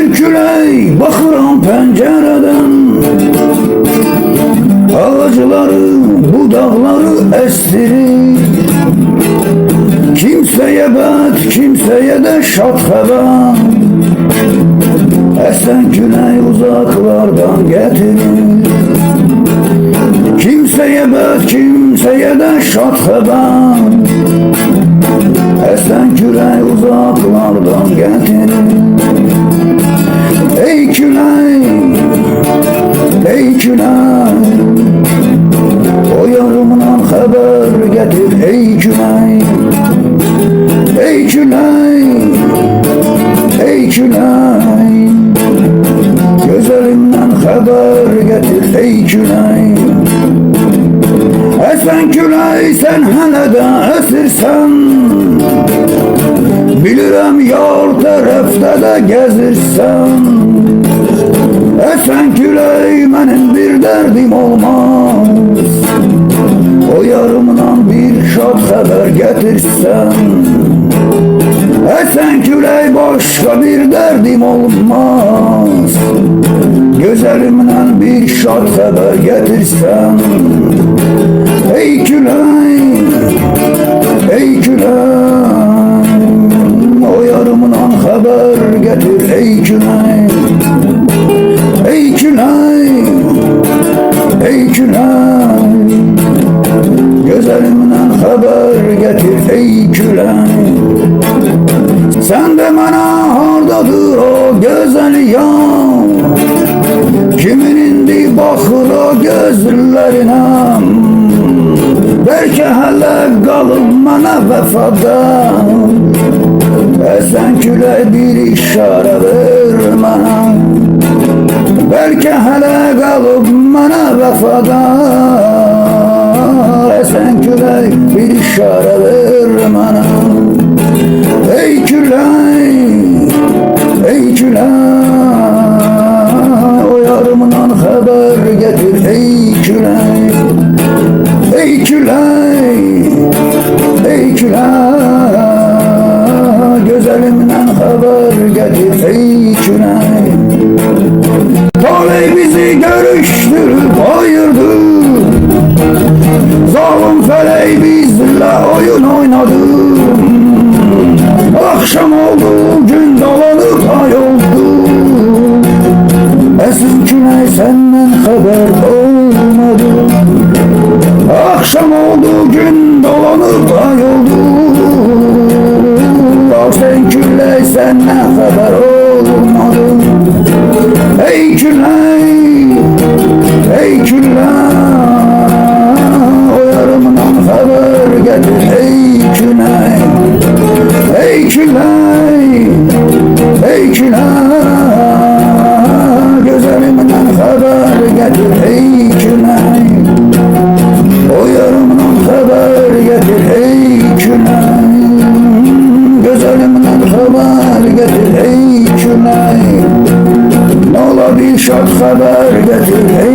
Bir küley bakıram pencereden, ağacları, budakları estirir. Kimseye bet, kimseye de şad haber. Esen küley uzaklardan getirir. Kimseye bet, kimseye de şad haber. Esen küley uzaklardan getirir. Ey küley, ey küley, o yarımdan haber getir. Ey küley, ey küley, ey küley, güzelimden haber getir. Ey küley, esen küley sen hele de esirsen, bilirəm yar tərəfdə də gəzirsən. Esen küley mənim bir dərdim olmaz, o yarımdan bir şad xəbər gətirsən. Esen küley başqa bir dərdim olmaz, gözəlimdən bir şad xəbər gətirsən. Ey küley, ey küley, o yarımdan haber getir. Ey küley, ey küley, ey küley, güzelimden haber getir. Ey küley, sen de bana hardadır o güzel yan, kimin indi bakır o gözlerine. Belki hele qalım mənə vəfadan, esen küley bir işarə ver mənə. Belki hele qalıb mənə vəfadan, esen küley bir işarə ver mənə. Ey küley, ey küley, o yarımdan haber getir. Ey küley, ey küley, ey küley, güzelimden haber getir. Ey küley, talih bizi görüştürüp ayırdı, zalim felek bizle oyun oynadı. Akşam oldu, gün dolanıp ay oldu, esen küley senden haber olmadı. Akşam oldu, gün dolanıp ay oldu, esen küley senden haber olmadı. Ey küley, ey küley, o yarımdan haber getir. Ey küley, ey küley, ey küley, güzelimden haber getir. Ey küley, o yarımdan haber getir. Ey küley, güzelimden haber getir. Ey küley, ne ola bir şad haber getir. Ey